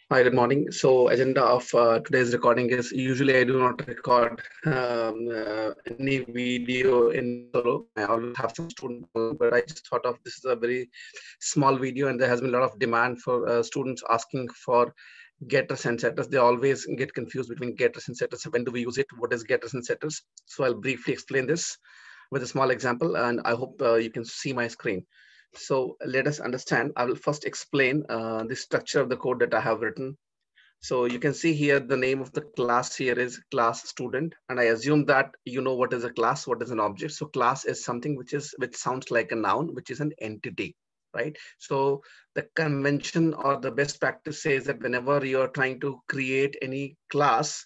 Hi, good morning. So, agenda of today's recording is usually I do not record any video in solo. I always have some student, but I just thought of this is a very small video, and there has been a lot of demand for students asking for getters and setters. They always get confused between getters and setters. When do we use it? What is getters and setters? So, I'll briefly explain this with a small example, and I hope you can see my screen. So let us understand. I will first explain the structure of the code that I have written. So you can see here the name of the class here is class student, and I assume that you know what is a class, what is an object. So class is something which sounds like a noun, which is an entity, right? So the convention or the best practice says that whenever you are trying to create any class,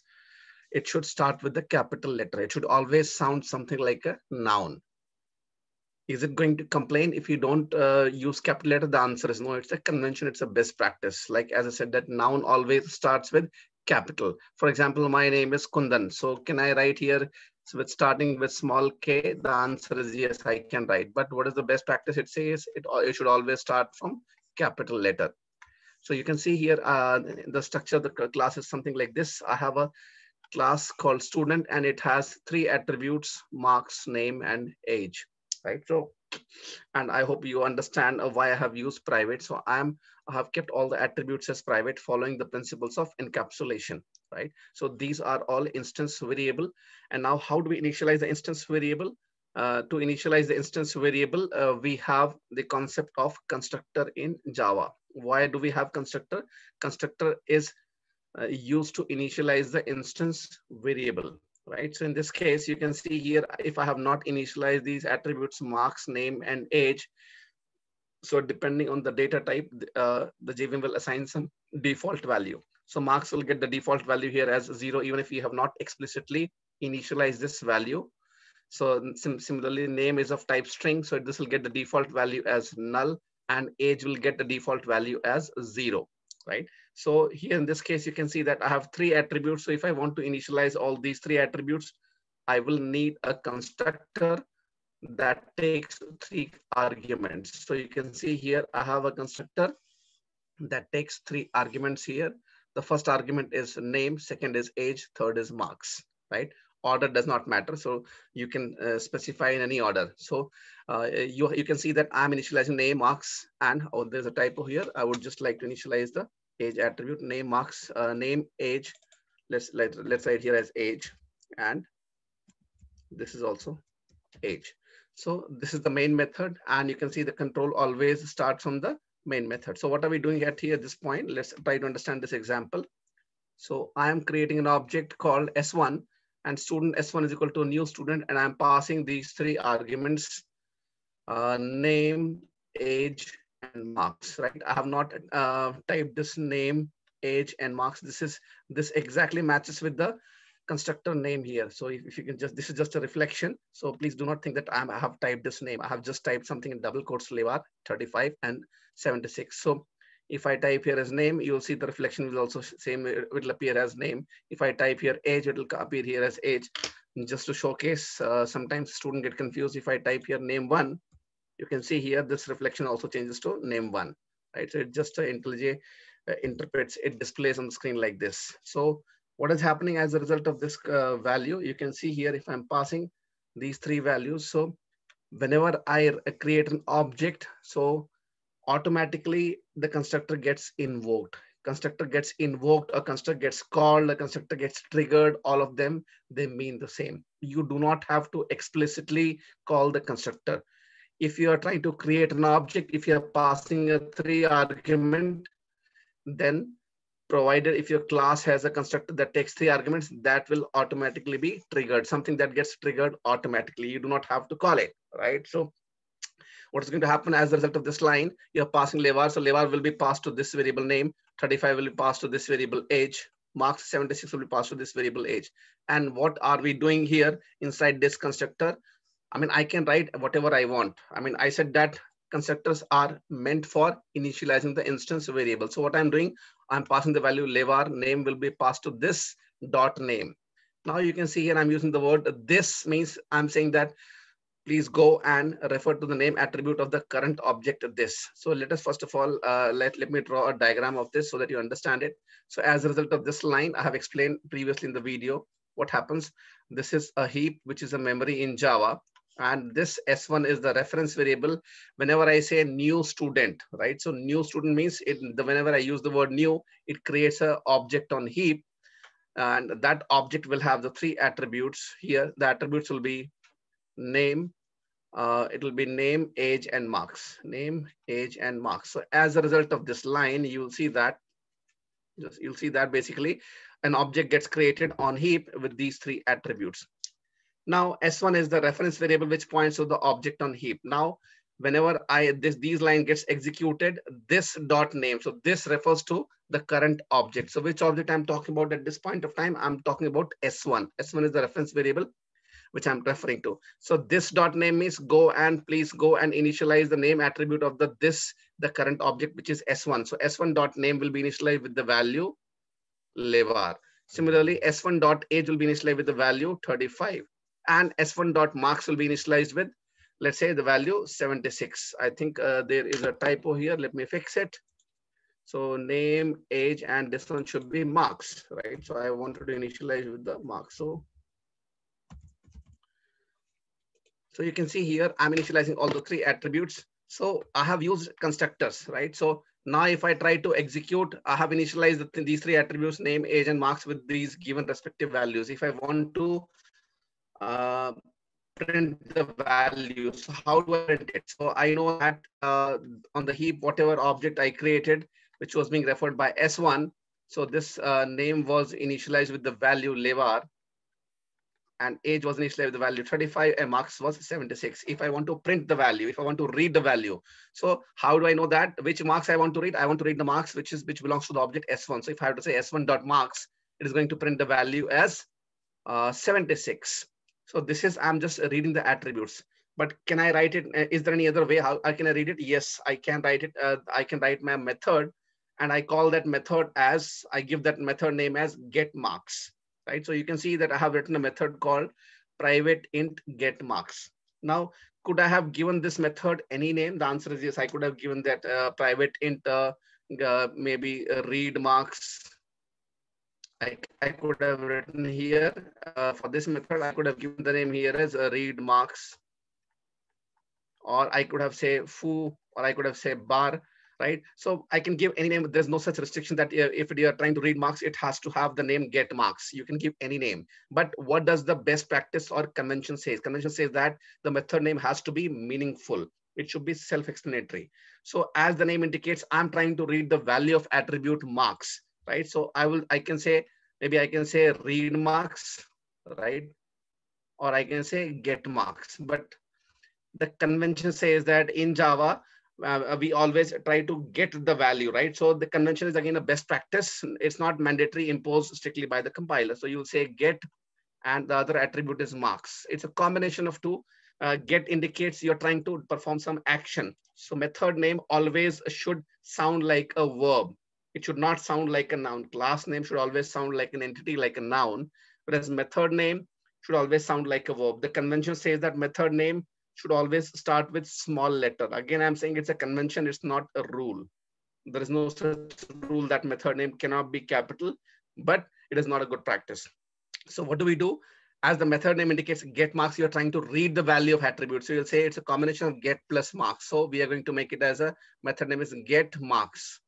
it should start with the capital letter. It should always sound something like a noun. Is it going to complain if you don't use capital letter? The answer is no. It's a convention. It's a best practice. Like as I said, that noun always starts with capital. For example, my name is Kundan. So can I write here with starting with small k? The answer is yes, I can write. But what is the best practice? It says it should always start from capital letter. So you can see here the structure of the class is something like this. I have a class called student, and it has three attributes: marks, name, and age, right? So, and I hope you understand why I have used private. So I have kept all the attributes as private, following the principles of encapsulation, right? So these are all instance variable. And now how do we initialize the instance variable? To initialize the instance variable, we have the concept of constructor in Java. Why do we have constructor? Constructor is used to initialize the instance variable, right? So in this case, you can see here, if I have not initialized these attributes, marks, name, and age, so depending on the data type, the JVM will assign some default value. So marks will get the default value here as 0, even if you have not explicitly initialized this value. So similarly, name is of type string, so this will get the default value as null, and age will get the default value as 0, right? So here in this case, you can see that I have three attributes. So if I want to initialize all these three attributes, I will need a constructor that takes three arguments. So you can see here, I have a constructor that takes three arguments here. The first argument is name, second is age, third is marks, right? Order does not matter, so you can specify in any order. So you can see that I'm initializing name, marks, and there's a typo here. I would just like to initialize the age attribute, name, marks, name, age. Let's write here as age, and this is also age. So this is the main method, and you can see the control always starts from the main method. So what are we doing at here at this point? Let's try to understand this example. So I am creating an object called S1, and student S1 is equal to new student, and I'm passing these three arguments, name, age, and marks, right? I have not typed this name, age, and marks. This exactly matches with the constructor name here. So if you can just, this is just a reflection. So please do not think that I have typed this name. I have just typed something in double quotes, Levar 35 and 76. So if I type here as name, you'll see the reflection will also same, it will appear as name. If I type here age, it will appear here as age. Just to showcase, sometimes students get confused. If I type here name 1, you can see here this reflection also changes to name 1, right? So it just IntelliJ interprets, it displays on the screen like this. So what is happening as a result of this value? You can see here if I'm passing these three values. So whenever I create an object, so automatically the constructor gets invoked. Constructor gets invoked, a constructor gets called, a constructor gets triggered. All of them, they mean the same. You do not have to explicitly call the constructor. If you are trying to create an object, if you are passing a three argument, then provided if your class has a constructor that takes three arguments, that will automatically be triggered. Something that gets triggered automatically. You do not have to call it, right? So what is going to happen as a result of this line? You're passing Levar. So Levar will be passed to this variable name. 35 will be passed to this variable age. Marks 76 will be passed to this variable age. And what are we doing here inside this constructor? I mean, I can write whatever I want. I mean, I said that constructors are meant for initializing the instance variable. So what I'm doing, I'm passing the value Levar, name will be passed to this dot name. Now you can see here I'm using the word this, means I'm saying that please go and refer to the name attribute of the current object this. So let us first of all, let me draw a diagram of this so that you understand it. So as a result of this line, I have explained previously in the video what happens. This is a heap, which is a memory in Java. And this S1 is the reference variable. Whenever I say new student, right? So new student means whenever I use the word new, it creates an object on heap. And that object will have the three attributes here. The attributes will be name, it will be name, age, and marks. Name, age, and marks. So as a result of this line, you'll see that basically an object gets created on heap with these three attributes. Now S1 is the reference variable which points to the object on heap. Now whenever these line gets executed, this dot name, so this refers to the current object. So which object I'm talking about at this point of time? I'm talking about S1. S1 is the reference variable which I'm referring to. So this dot name is please go and initialize the name attribute of the current object, which is S1. So S1 dot name will be initialized with the value levar. Similarly, S1 dot age will be initialized with the value 35. And S1 dot marks will be initialized with, let's say, the value 76. I think there is a typo here. Let me fix it. So name, age, and this one should be marks, right? So I wanted to initialize with the marks. So you can see here, I'm initializing all the three attributes. So I have used constructors, right? So now if I try to execute, I have initialized these three attributes, name, age, and marks with these given respective values. If I want to print the values, so how do I print it? So I know that on the heap, whatever object I created, which was being referred by S1. So this name was initialized with the value levar, and age was initialized with the value 35 and marks was 76. If I want to print the value, if I want to read the value, so how do I know that which marks I want to read? I want to read the marks which belongs to the object S1. So if I have to say S1 dot marks, it is going to print the value as 76. So this is, I'm just reading the attributes. But can I write it? Is there any other way? How can I read it? Yes, I can write it. I can write my method, and I call that method as, I give that method name as get marks. Right? So you can see that I have written a method called private int get marks. Now, could I have given this method any name? The answer is yes. I could have given that private int maybe read marks. I could have written here for this method, I could have given the name here as read marks, or I could have say foo, or I could have say bar. Right? So I can give any name. There's no such restriction that if you are trying to read marks, it has to have the name get marks. You can give any name. But what does the best practice or convention says? Convention says that the method name has to be meaningful. It should be self-explanatory. So as the name indicates, I'm trying to read the value of attribute marks. Right? So I can say, maybe I can say read marks, right? Or I can say get marks. But the convention says that in Java, we always try to get the value, right? So the convention is again a best practice. It's not mandatory imposed strictly by the compiler. So you'll say get, and the other attribute is marks. It's a combination of two. Get indicates you're trying to perform some action. So method name always should sound like a verb. It should not sound like a noun. Class name should always sound like an entity, like a noun. Whereas method name should always sound like a verb. The convention says that method name should always start with small letter. Again, I'm saying it's a convention, it's not a rule. There is no such rule that method name cannot be capital, but it is not a good practice. So what do we do? As the method name indicates get marks, you're trying to read the value of attributes. So you'll say it's a combination of get plus marks. So we are going to make it as a method name is get marks.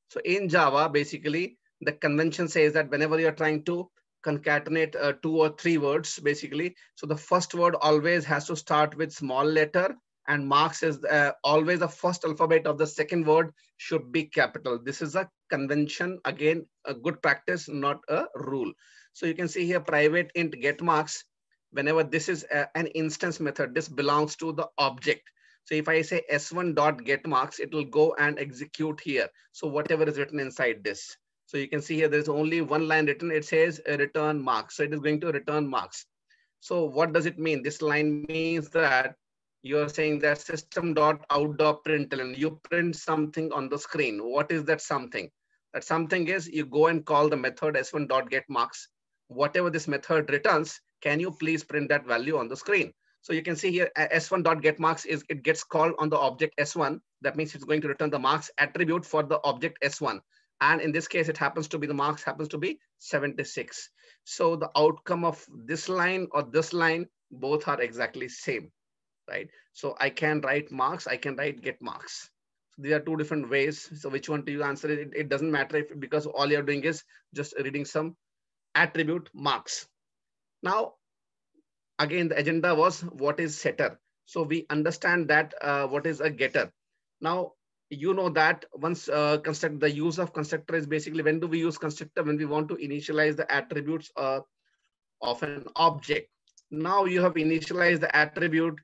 So in Java, basically, the convention says that whenever you're trying to concatenate 2 or 3 words, basically, so the first word always has to start with small letter, and marks is always the first alphabet of the second word should be capital. This is a convention, again, a good practice, not a rule. So you can see here private int get marks. Whenever this is an instance method, this belongs to the object. So if I say S1 dot get marks, it will go and execute here. So whatever is written inside this. So you can see here, there's only one line written. It says return marks. So it is going to return marks. So what does it mean? This line means that you're saying that system.out.println, you print something on the screen. What is that something? That something is you go and call the method S1.getMarks. Whatever this method returns, can you please print that value on the screen? So you can see here S1 dot get marks is it gets called on the object S1. That means it's going to return the marks attribute for the object S1. And in this case, it happens to be the marks happens to be 76. So the outcome of this line or this line, both are exactly same, right? So I can write marks, I can write get marks. So these are two different ways. So which one do you answer? It doesn't matter if, because all you're doing is just reading some attribute marks. Now, again, the agenda was what is setter. So we understand that what is a getter. Now, you know that once construct the use of constructor is basically, when do we use constructor? When we want to initialize the attributes of an object. Now you have initialized the attribute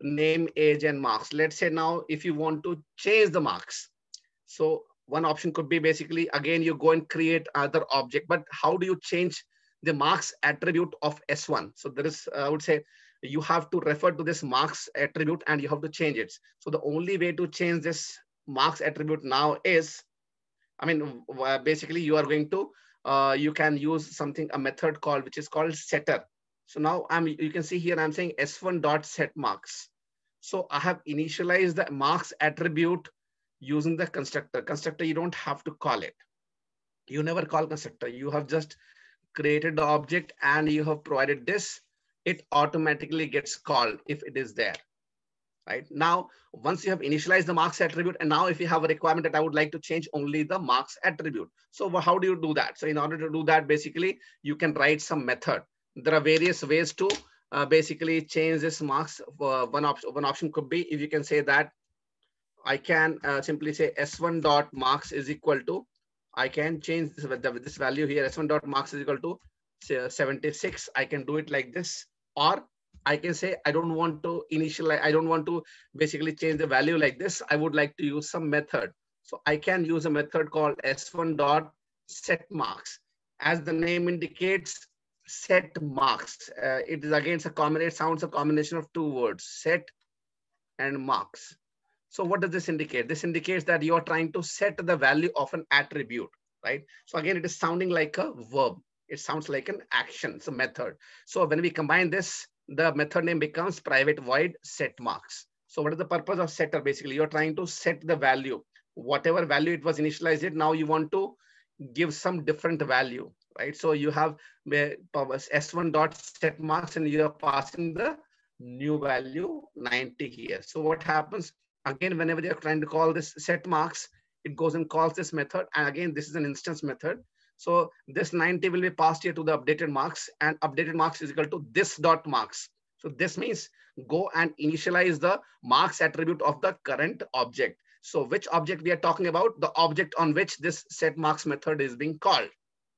name, age, and marks. Let's say now if you want to change the marks. So one option could be basically, again, you go and create other object, but how do you change the marks attribute of S1? So there is, I would say, you have to refer to this marks attribute and you have to change it. So the only way to change this marks attribute now is, I mean, basically you are going to, you can use something, a method called, which is called setter. So now you can see here, I'm saying S1 dot set marks. So I have initialized the marks attribute using the constructor. Constructor, you don't have to call it. You never call constructor. You have just created the object and you have provided this. It automatically gets called if it is there. Right now, once you have initialized the marks attribute, and now if you have a requirement that I would like to change only the marks attribute. So how do you do that? So in order to do that, basically, you can write some method. There are various ways to basically change this marks. One option could be, if you can say that I can simply say S1 dot marks is equal to, I can change this value here. S1 dot marks is equal to say 76. I can do it like this, or I can say I don't want to initialize. I don't want to basically change the value like this. I would like to use some method. So I can use a method called S1 dot set marks. As the name indicates, set marks. It is again it sounds a combination of two words, set and marks. So what does this indicate? This indicates that you are trying to set the value of an attribute, right? So again, it is sounding like a verb. It sounds like an action, it's a method. So when we combine this, the method name becomes private void set marks. So what is the purpose of setter? Basically, you're trying to set the value. Whatever value it was initialized, now you want to give some different value, right? So you have S1 dot set marks and you are passing the new value 90 here. So what happens? Again, whenever you're trying to call this set marks, it goes and calls this method. And again, this is an instance method. So this 90 will be passed here to the updated marks, and updated marks is equal to this dot marks. So this means go and initialize the marks attribute of the current object. So which object we are talking about? The object on which this set marks method is being called.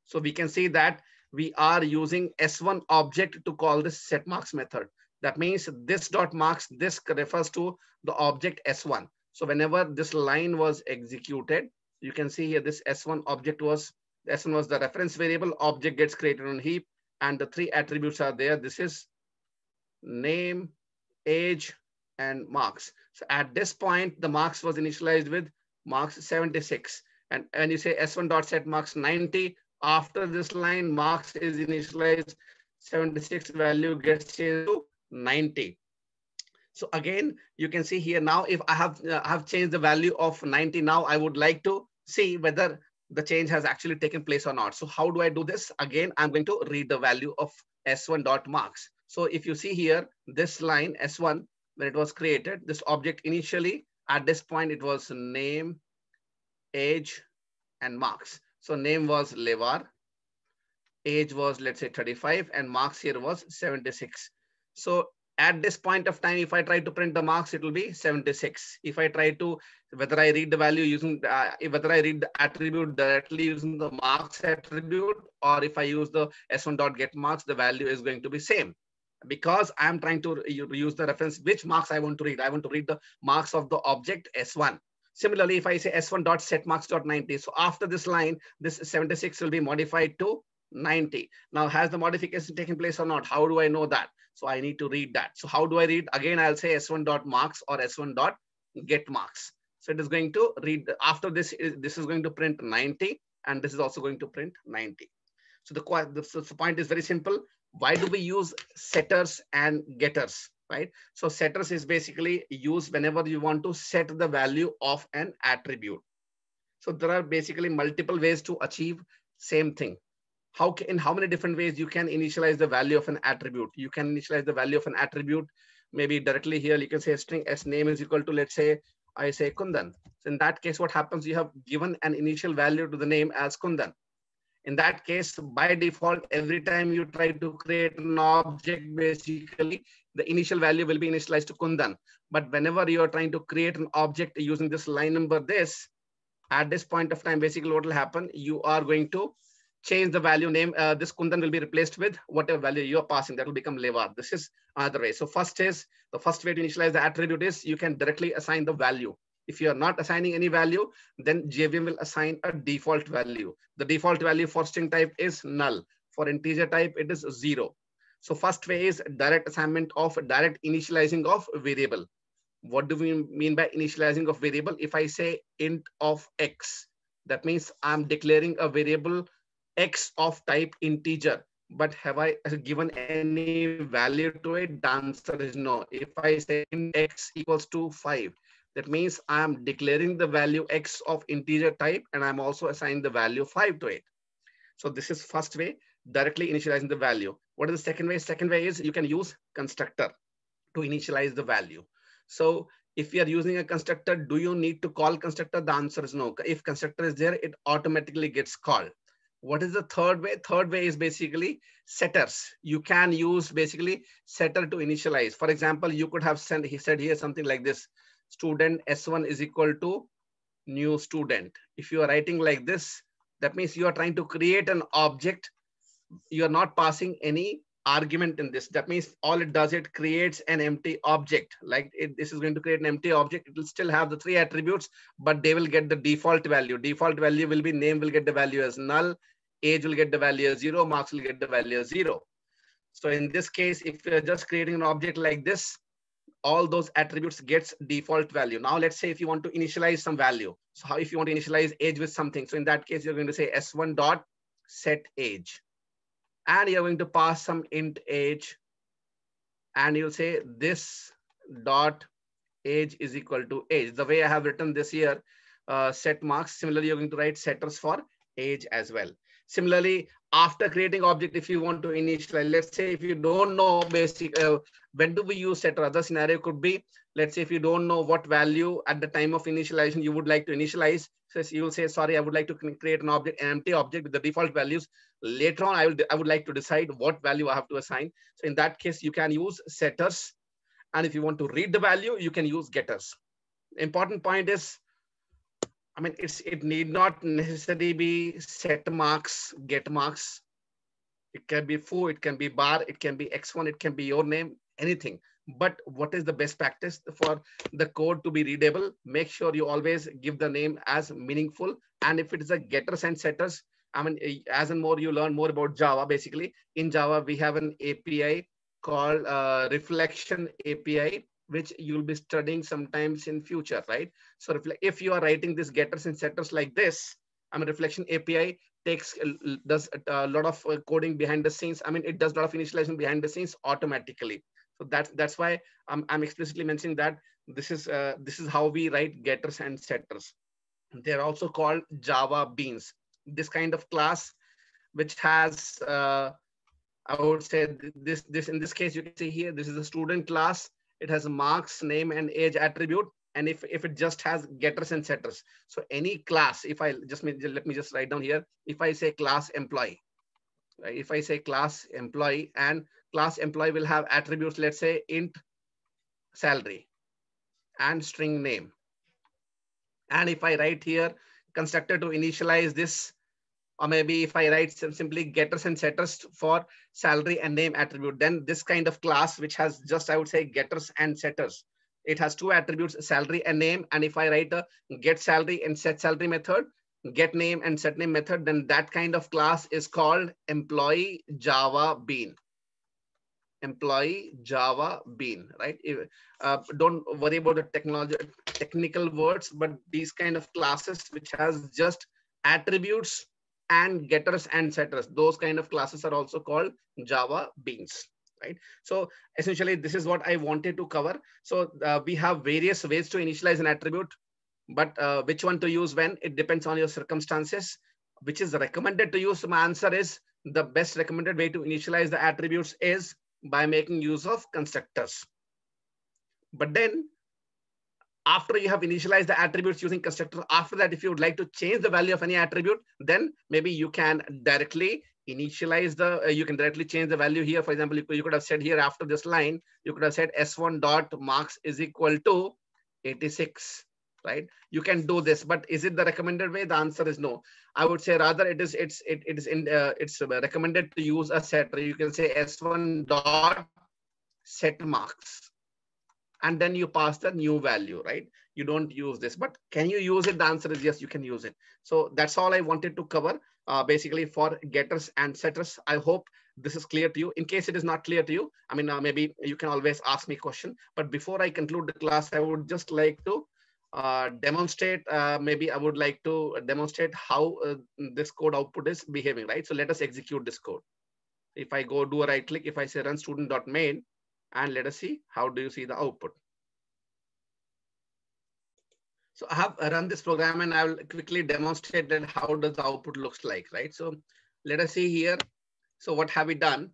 So we can see that we are using S1 object to call this set marks method. That means this dot marks, this refers to the object S1. So whenever this line was executed, you can see here this S1 object was, S1 was the reference variable, object gets created on heap, and the three attributes are there. This is name, age, and marks. So at this point, the marks was initialized with marks 76. And you say S1 dot set marks 90, after this line, marks is initialized, 76 value gets changed to 90. So again, you can see here now, if I have changed the value of 90, now I would like to see whether the change has actually taken place or not. So how do I do this? Again, I'm going to read the value of S1 dot marks. So if you see here, this line S1, when it was created, this object initially, at this point, it was name, age, and marks. So name was Levar, age was, let's say, 35, and marks here was 76. So at this point of time, if I try to print the marks, it will be 76. If I try to, whether I read the value using, whether I read the attribute directly using the marks attribute, or if I use the S1 dot get marks, the value is going to be same. Because I'm trying to use the reference, which marks I want to read. I want to read the marks of the object S1. Similarly, if I say S1 dot set marks dot 90, so after this line, this 76 will be modified to 90. Now, has the modification taken place or not? How do I know that? So I need to read that. So how do I read? Again, I'll say S1 dot marks or S1 dot get marks. So it is going to read after this. This is going to print 90, and this is also going to print 90. So the point is very simple. Why do we use setters and getters? right? So setters is basically used whenever you want to set the value of an attribute. So there are basically multiple ways to achieve same thing. In how many different ways you can initialize the value of an attribute? You can initialize the value of an attribute maybe directly here. You can say string s name is equal to, let's say I say Kundan. So in that case, what happens? You have given an initial value to the name as Kundan. In that case, by default, every time you try to create an object, basically the initial value will be initialized to Kundan. But whenever you are trying to create an object using this line number this, at this point of time, basically what will happen, you are going to change the value name. This Kundan will be replaced with whatever value you are passing. That will become Levar. This is another way. So the first way to initialize the attribute is you can directly assign the value. If you are not assigning any value, then JVM will assign a default value. The default value for string type is null. For integer type, it is 0. So first way is direct assignment of direct initializing of variable. What do we mean by initializing of variable? If I say int of x, that means I'm declaring a variable x of type integer. But have I given any value to it? The answer is no. If I say int x equals to 5, that means I'm declaring the value x of integer type, and I'm also assigning the value 5 to it. So this is first way, directly initializing the value. What is the second way? Second way is you can use constructor to initialize the value. So if you are using a constructor, do you need to call constructor? The answer is no. If constructor is there, it automatically gets called. What is the third way? Third way is basically setters. You can use basically setter to initialize. For example, you could have said here something like this: student S1 is equal to new student. If you are writing like this, that means you are trying to create an object. You are not passing any argument in this. That means all it does, it creates an empty object. This is going to create an empty object. It will still have the 3 attributes, but they will get the default value. Default value will be name will get the value as null, age will get the value as 0, marks will get the value as 0. So in this case, if you're just creating an object like this, all those attributes gets default value. Now let's say if you want to initialize some value. So how if you want to initialize age with something? So in that case, you're going to say s1 dot set age. And you're going to pass some int age, and you'll say this dot age is equal to age. The way I have written this here, set marks. Similarly, you're going to write setters for age as well. Similarly, after creating object, if you want to initialize, let's say if you don't know basic, when do we use setter? Other scenario could be, let's say if you don't know what value at the time of initialization you would like to initialize, so you will say, sorry, I would like to create an object, an empty object with the default values. Later on, I would like to decide what value I have to assign. So in that case, you can use setters. And if you want to read the value, you can use getters. The important point is, I mean, it need not necessarily be set marks, get marks. It can be foo, it can be bar, it can be x1, it can be your name, anything. But what is the best practice for the code to be readable? Make sure you always give the name as meaningful. And if it is a getters and setters, I mean, as and more you learn more about Java, basically in Java, we have an API called reflection API, which you'll be studying sometimes in future, right? So if you are writing these getters and setters like this, I mean, reflection API does a lot of coding behind the scenes. I mean, it does a lot of initialization behind the scenes automatically. So that's why I'm explicitly mentioning that this is how we write getters and setters. They're also called Java beans. This kind of class, which has I would say this in this case, you can see here, this is a student class. It has marks, name, and age attribute. And if it just has getters and setters. So any class, if I just let me just write down here. If I say class employee, right? If I say class employee, and class employee will have attributes, let's say int salary and string name. And if I write here constructor to initialize this, or maybe if I write simply getters and setters for salary and name attribute, then this kind of class, which has just, I would say, getters and setters, it has 2 attributes, salary and name. And if I write a get salary and set salary method, get name and set name method, then that kind of class is called employee Java bean. Employee Java bean, right? Don't worry about the technical words, but these kind of classes which has just attributes and getters and setters, those kind of classes are also called Java beans, right? So essentially, this is what I wanted to cover. So we have various ways to initialize an attribute, but which one to use when, it depends on your circumstances. Which is recommended to use? My answer is the best recommended way to initialize the attributes is by making use of constructors. But then after you have initialized the attributes using constructor, after that, if you would like to change the value of any attribute, then maybe you can directly initialize the, you can directly change the value here. For example, you could have said here after this line, you could have said s1 dot marks is equal to 86, right? You can do this, but is it the recommended way? The answer is no. I would say rather it's recommended to use a setter. You can say s1 dot set marks, and then you pass the new value, right? You don't use this, but can you use it? The answer is yes, you can use it. So that's all I wanted to cover basically for getters and setters. I hope this is clear to you. In case it is not clear to you, I mean, maybe you can always ask me a question. But before I conclude the class, I would just like to demonstrate, maybe I would like to demonstrate how this code output is behaving, right? So let us execute this code. If I go do a right click, if I say run student.main, and let us see, how do you see the output? So I have run this program and I will quickly demonstrate that how does the output looks like, right? So let us see here. So what have we done?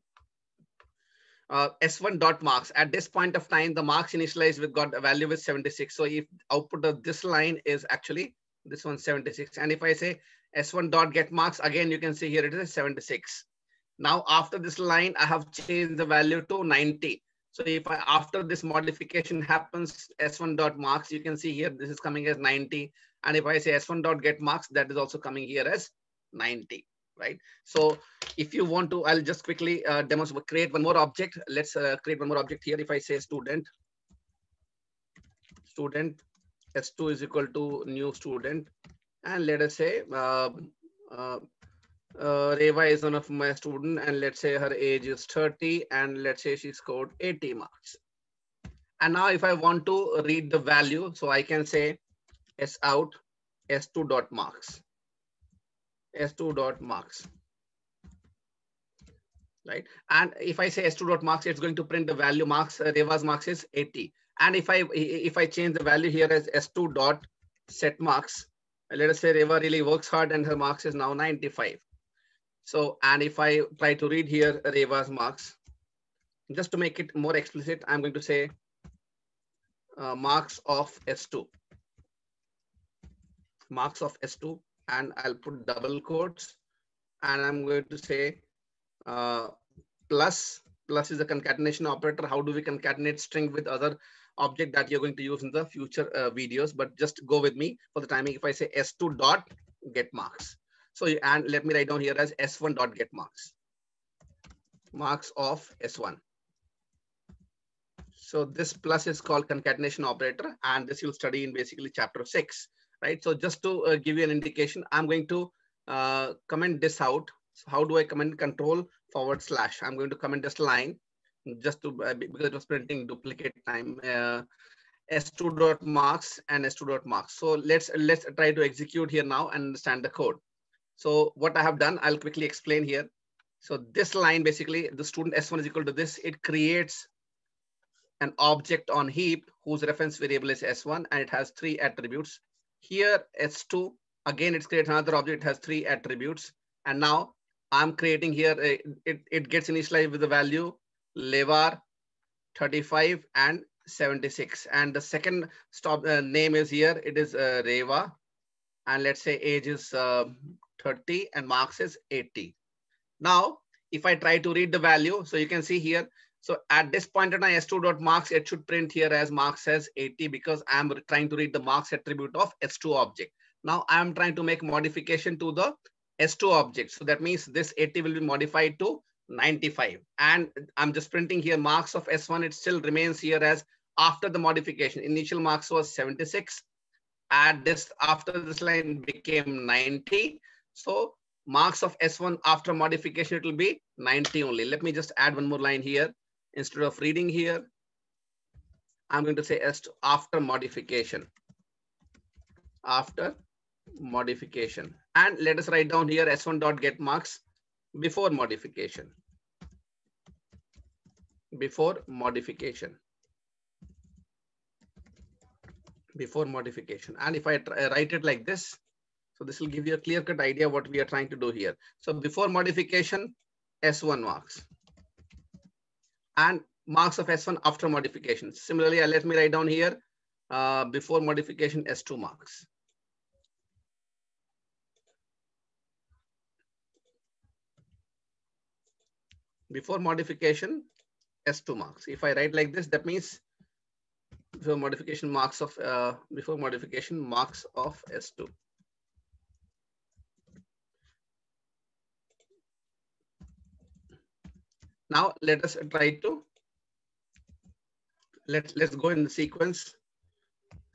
S1 dot marks. At this point of time, the marks initialized with got a value with 76. So if output of this line is actually this one 76. And if I say S1 dot get marks, again, you can see here it is 76. Now after this line, I have changed the value to 90. So if I, after this modification happens, s1 dot marks, you can see here, this is coming as 90. And if I say s1 dot get marks, that is also coming here as 90, right? So if you want to, I'll just quickly demonstrate, create one more object. Let's create one more object here. If I say student s2 is equal to new student, and let us say Reva is one of my student, and let's say her age is 30, and let's say she scored 80 marks. And now if I want to read the value, so I can say s out s2 dot marks, s2 dot marks, right? And if I say s2 dot marks, it's going to print the value marks. Reva's marks is 80. And if I change the value here as s2 dot set marks, let us say Reva really works hard and her marks is now 95. So, and if I try to read here Reva's marks, just to make it more explicit, I'm going to say marks of S2, marks of S2, and I'll put double quotes, and I'm going to say plus is a concatenation operator. How do we concatenate string with other object that you're going to use in the future videos? But just go with me for the timing. If I say S2 dot get marks. So, and let me write down here as S1 dot get marks, marks of S1. So this plus is called concatenation operator, and this you'll study in basically chapter 6, right? So just to give you an indication, I'm going to comment this out. So how do I comment? Control / I'm going to comment this line just to because it was printing duplicate time. S2 dot marks and S2 dot marks. So let's try to execute here now and understand the code. So what I have done, I'll quickly explain here. So this line, basically the student S1 is equal to this. It creates an object on heap whose reference variable is S1 and it has 3 attributes. Here S2, again, it creates another object, it has 3 attributes. And now I'm creating here, it gets initialized with the value levar 35 and 76. And the second name is here, it is Reva. And let's say age is 30 and marks is 80. Now, if I try to read the value, so you can see here, so at this point in time, S2 dot marks, it should print here as marks as 80 because I'm trying to read the marks attribute of S2 object. Now I'm trying to make modification to the S2 object. So that means this 80 will be modified to 95. And I'm just printing here marks of S1. It still remains here as after the modification. Initial marks was 76. At this, after this line became 90. So marks of S1 after modification, it will be 90 only. Let me just add one more line here. Instead of reading here, I'm going to say S2 after modification. After modification. And let us write down here S1 dot get marks before modification. before modification. Before modification. And if I write it like this, so this will give you a clear-cut idea what we are trying to do here. So before modification, S1 marks. And marks of S1 after modification. Similarly, let me write down here, before modification, S2 marks. Before modification, S2 marks. If I write like this, that means before modification marks of S2. Now let us try to let's go in the sequence.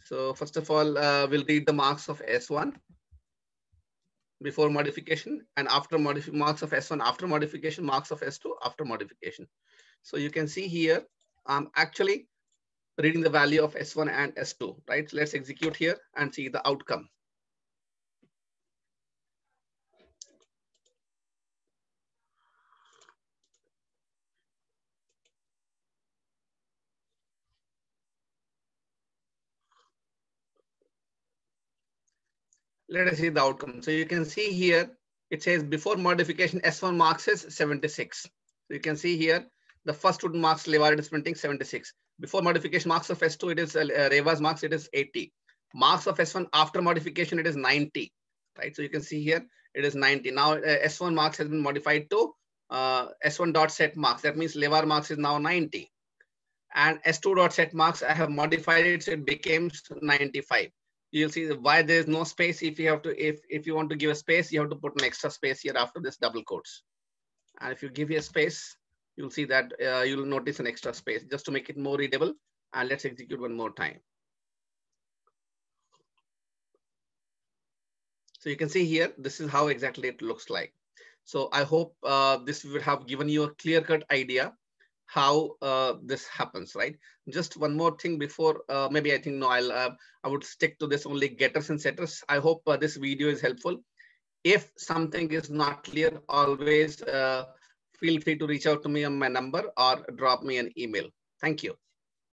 So first of all, we'll read the marks of S1 before modification, and after marks of S1 after modification, marks of S2 after modification. So you can see here, I'm actually reading the value of S1 and S2, right? So let's execute here and see the outcome. Let us see the outcome. So you can see here, it says before modification, S1 marks is 76. So you can see here, the first student marks Levar, it is printing 76. Before modification, marks of S2, it is Reva's marks, it is 80. Marks of S1 after modification, it is 90, right? So you can see here, it is 90. Now S1 marks has been modified to S1 dot set marks. That means Levar marks is now 90. And S2 dot set marks, I have modified it, so it becomes 95. You'll see why there is no space. If you have to, if you want to give a space, you have to put an extra space here after this double quotes. And if you give here space, you'll see that you'll notice an extra space just to make it more readable. And let's execute one more time. So you can see here, this is how exactly it looks like. So I hope this would have given you a clear-cut idea how this happens, right? Just one more thing before, maybe I think no, I would stick to this only getters and setters. I hope this video is helpful. If something is not clear, always feel free to reach out to me on my number or drop me an email. Thank you.